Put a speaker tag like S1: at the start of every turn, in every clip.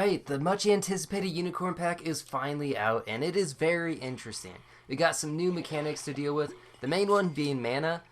S1: Alright, the much anticipated Unicorn Pack is finally out, and it is very interesting. We got some new mechanics to deal with, the main one being mana.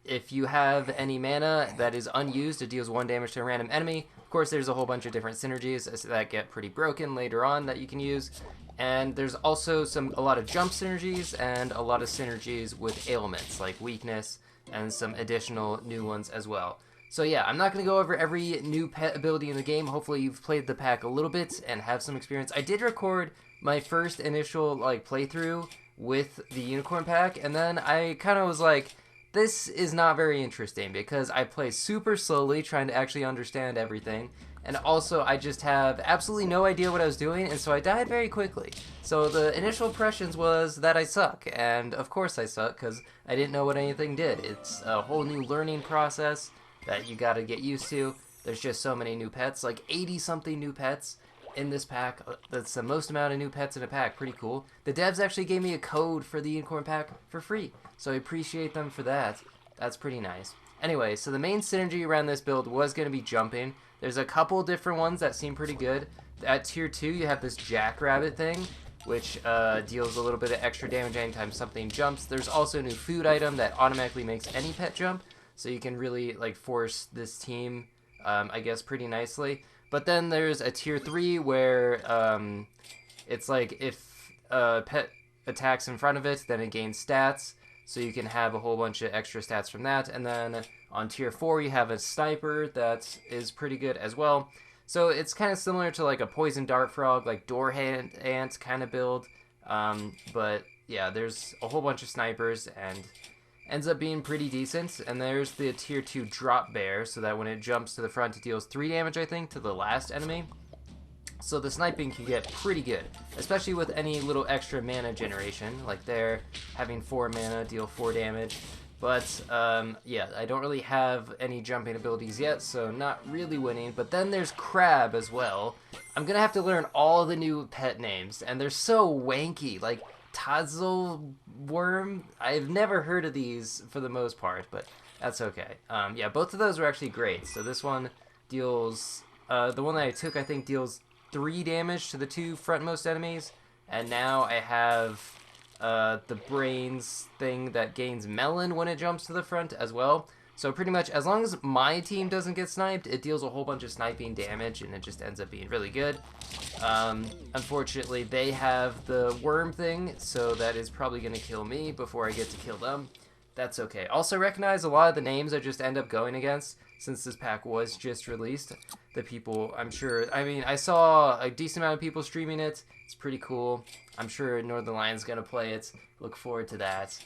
S1: If you have any mana that is unused, it deals 1 damage to a random enemy. Of course, there's a whole bunch of different synergies that get pretty broken later on that you can use. And there's also a lot of jump synergies and a lot of synergies with ailments, like weakness, and some additional new ones as well. So yeah, I'm not going to go over every new pet ability in the game. Hopefully you've played the pack a little bit and have some experience. I did record my first initial playthrough with the Unicorn Pack, and then I kind of was like, this is not very interesting because I play super slowly trying to actually understand everything. And also, I just have absolutely no idea what I was doing, and so I died very quickly. So the initial impressions was that I suck, and of course I suck because I didn't know what anything did. It's a whole new learning process that you gotta get used to. There's just so many new pets, like 80 something new pets in this pack. That's the most amount of new pets in a pack. Pretty cool. The devs actually gave me a code for the Unicorn Pack for free, so I appreciate them for that. That's pretty nice. Anyway, so the main synergy around this build was going to be jumping. There's a couple different ones that seem pretty good. At tier 2, you have this Jackrabbit thing, which deals a little bit of extra damage anytime something jumps. There's also a new food item that automatically makes any pet jump, so you can really force this team, I guess, pretty nicely. But then there's a tier 3 where it's like if a pet attacks in front of it, then it gains stats. So you can have a whole bunch of extra stats from that. And then on tier 4, you have a sniper that is pretty good as well. So it's kind of similar to like a poison dart frog, like door ant kind of build. But yeah, there's a whole bunch of snipers and ends up being pretty decent. And there's the tier 2 drop bear, so that when it jumps to the front, it deals 3 damage, I think, to the last enemy. So the sniping can get pretty good, especially with any little extra mana generation. Like there, having 4 mana, deal 4 damage. But yeah, I don't really have any jumping abilities yet, so not really winning. But then there's Crab as well. I'm gonna have to learn all the new pet names, and they're so wanky. Like Tazzle Worm, I've never heard of these for the most part, but that's okay. Yeah, both of those were actually great. So this one deals, the one that I took, I think, deals 3 damage to the 2 frontmost enemies, and now I have the brains thing that gains melon when it jumps to the front as well. So pretty much as long as my team doesn't get sniped, it deals a whole bunch of sniping damage, and it just ends up being really good. Unfortunately, they have the worm thing, so that is probably going to kill me before I get to kill them. That's okay. Also recognize a lot of the names I just end up going against, since this pack was just released. The people, I'm sure, I mean, I saw a decent amount of people streaming it. It's pretty cool. I'm sure Northern Lion's gonna play it. Look forward to that.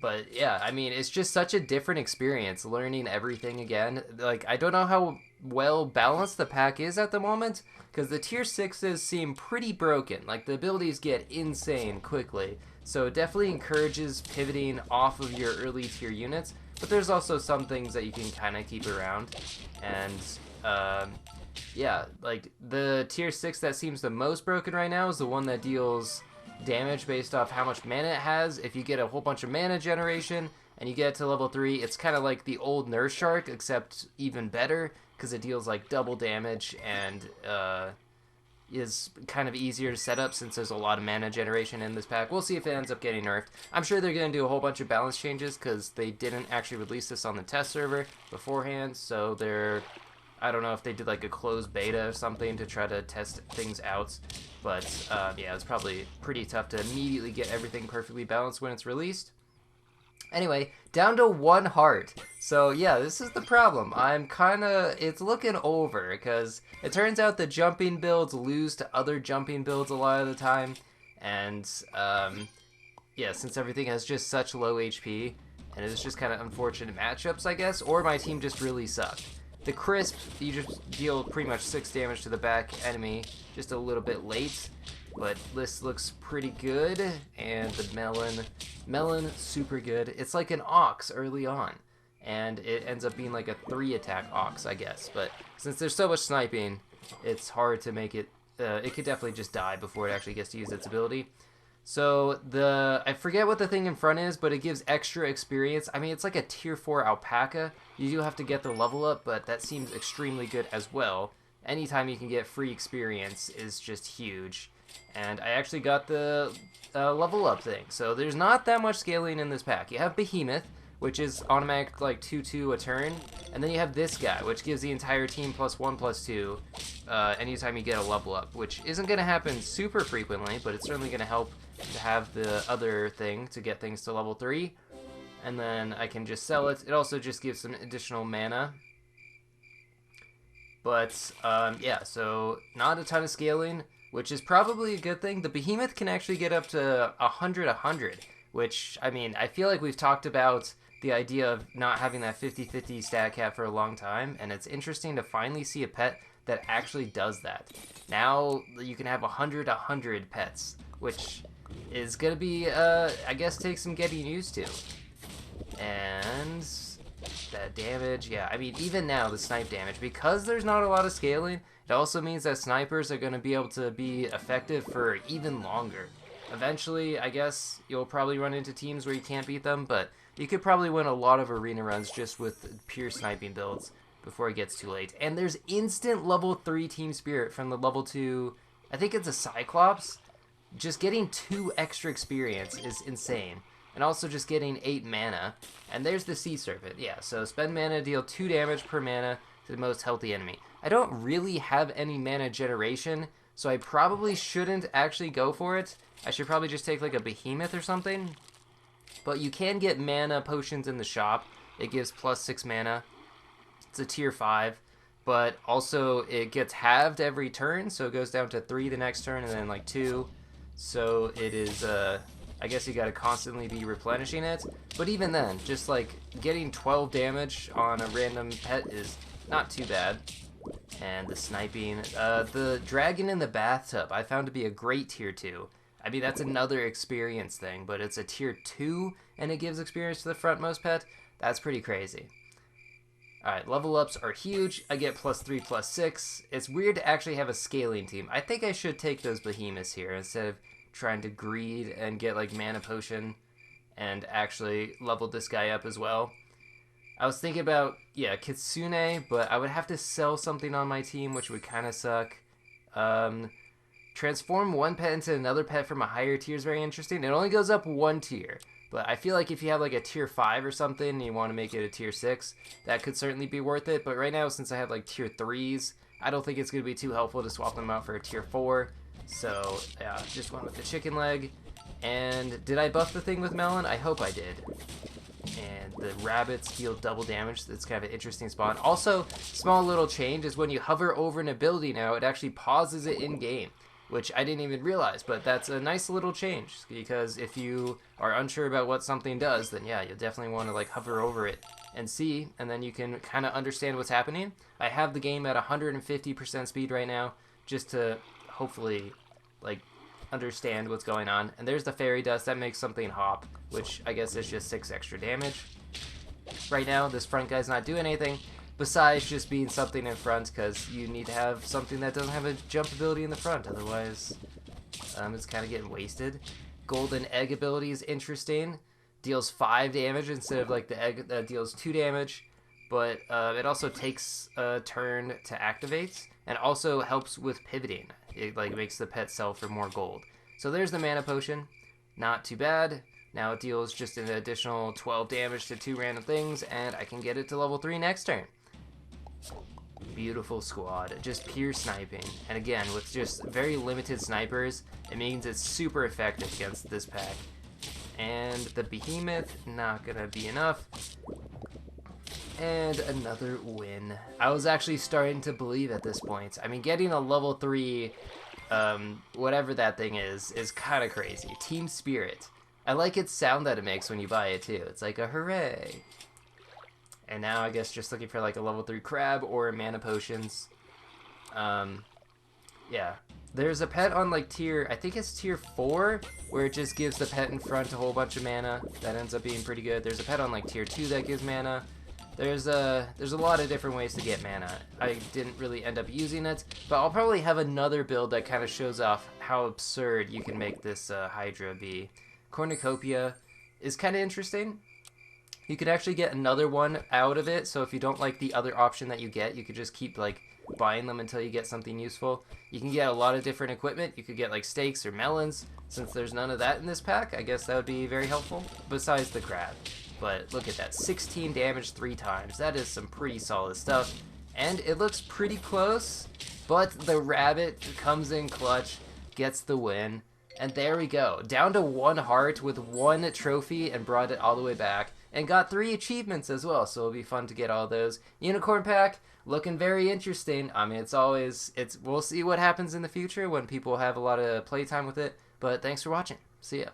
S1: But yeah, I mean, it's just such a different experience learning everything again. Like, I don't know how well balanced the pack is at the moment, because the tier 6s seem pretty broken. Like, the abilities get insane quickly. So it definitely encourages pivoting off of your early tier units, but there's also some things that you can kind of keep around. And yeah, like the tier 6 that seems the most broken right now is the one that deals damage based off how much mana it has. If you get a whole bunch of mana generation and you get to level 3, it's kind of like the old Nurse Shark, except even better, because it deals like double damage and is kind of easier to set up since there's a lot of mana generation in this pack. We'll see if it ends up getting nerfed. I'm sure they're going to do a whole bunch of balance changes because they didn't actually release this on the test server beforehand, so I don't know if they did like a closed beta or something to try to test things out, but yeah, it's probably pretty tough to immediately get everything perfectly balanced when it's released. Anyway, down to 1 heart. So yeah, this is the problem. It's looking over, because it turns out the jumping builds lose to other jumping builds a lot of the time. And yeah, since everything has just such low HP, and it's just kind of unfortunate matchups, I guess, or my team just really sucked. The Crisp, you just deal pretty much 6 damage to the back enemy, just a little bit late. But this looks pretty good, and the melon, super good. It's like an ox early on, and it ends up being like a 3-attack ox, I guess. But since there's so much sniping, it's hard to make it, it could definitely just die before it actually gets to use its ability. So I forget what the thing in front is, but it gives extra experience. I mean, it's like a tier 4 alpaca. You do have to get the level up, but that seems extremely good as well. anytime you can get free experience is just huge. And I actually got the level up thing. So there's not that much scaling in this pack. You have Behemoth, which is automatic like 2/2 a turn. And then you have this guy, which gives the entire team +1/+2 anytime you get a level up, which isn't going to happen super frequently, but it's certainly going to help to have the other thing to get things to level 3. And then I can just sell it. It also just gives some additional mana. But yeah, so not a ton of scaling, which is probably a good thing. The Behemoth can actually get up to 100, which, I mean, I feel like we've talked about the idea of not having that 50/50 stat cap for a long time, and it's interesting to finally see a pet that actually does that. Now you can have 100 pets, which is going to be, I guess, take some getting used to. And that damage, yeah, I mean, even now, the snipe damage, because there's not a lot of scaling, it also means that snipers are going to be able to be effective for even longer. Eventually, I guess, you'll probably run into teams where you can't beat them, but you could probably win a lot of arena runs just with pure sniping builds before it gets too late. And there's instant level 3 team spirit from the level 2, I think it's a Cyclops. Just getting 2 extra experience is insane. And also just getting 8 mana. And there's the Sea Serpent. Yeah, so spend mana, deal 2 damage per mana to the most healthy enemy. I don't really have any mana generation, so I probably shouldn't actually go for it. I should probably just take like a Behemoth or something. But you can get mana potions in the shop. It gives +6 mana. It's a tier 5. But also it gets halved every turn, so it goes down to 3 the next turn and then like 2. So it is, I guess you gotta constantly be replenishing it. But even then, just like getting 12 damage on a random pet is not too bad. And the sniping, the dragon in the bathtub, I found to be a great tier 2. I mean, that's another experience thing, but it's a tier 2 and it gives experience to the frontmost pet. That's pretty crazy. Alright, level ups are huge. I get +3, +6. It's weird to actually have a scaling team. I think I should take those behemoths here instead of trying to greed and get like mana potion and actually level this guy up as well. I was thinking about, yeah, Kitsune, but I would have to sell something on my team, which would kind of suck. Transform one pet into another pet from a higher tier is very interesting. It only goes up 1 tier. But I feel like if you have like a tier 5 or something and you want to make it a tier 6, that could certainly be worth it. But right now, since I have like tier 3s, I don't think it's going to be too helpful to swap them out for a tier 4. So, yeah, just went with the chicken leg. And did I buff the thing with Melon? I hope I did. And the rabbits deal double damage. That's kind of an interesting spot. Also, small little change is when you hover over an ability now, it actually pauses it in-game, which I didn't even realize, but that's a nice little change, because if you are unsure about what something does, then yeah, you'll definitely want to like hover over it and see, and then you can kind of understand what's happening. I have the game at 150% speed right now, just to hopefully like understand what's going on. And there's the fairy dust that makes something hop, which I guess is just 6 extra damage. Right now, this front guy's not doing anything besides just being something in front, because you need to have something that doesn't have a jump ability in the front, otherwise it's kind of getting wasted. Golden egg ability is interesting. Deals 5 damage instead of like the egg that deals 2 damage, but it also takes a turn to activate, and also helps with pivoting. It like makes the pet sell for more gold. So there's the mana potion. Not too bad. Now it deals just an additional 12 damage to 2 random things, and I can get it to level 3 next turn. Beautiful squad, just pure sniping. And again, with just very limited snipers, it means it's super effective against this pack. And the behemoth, not gonna be enough. And another win. I was actually starting to believe at this point. I mean, getting a level 3, whatever that thing is kind of crazy. Team Spirit. I like its sound that it makes when you buy it too. It's like a hooray. And now I guess just looking for like a level 3 crab or mana potions. Yeah. There's a pet on like tier, I think it's tier 4, where it just gives the pet in front a whole bunch of mana. That ends up being pretty good. There's a pet on like tier 2 that gives mana. There's a lot of different ways to get mana. I didn't really end up using it, but I'll probably have another build that kind of shows off how absurd you can make this Hydra be. Cornucopia is kind of interesting. You could actually get another one out of it, so if you don't like the other option that you get, you could just keep like buying them until you get something useful. You can get a lot of different equipment. You could get like steaks or melons. Since there's none of that in this pack, I guess that would be very helpful, besides the crab. But look at that, 16 damage 3 times. That is some pretty solid stuff. And it looks pretty close, but the rabbit comes in clutch, gets the win. And there we go, down to 1 heart with 1 trophy and brought it all the way back. And got 3 achievements as well, so it'll be fun to get all those. Unicorn pack, looking very interesting. I mean, we'll see what happens in the future when people have a lot of playtime with it. But thanks for watching. See ya.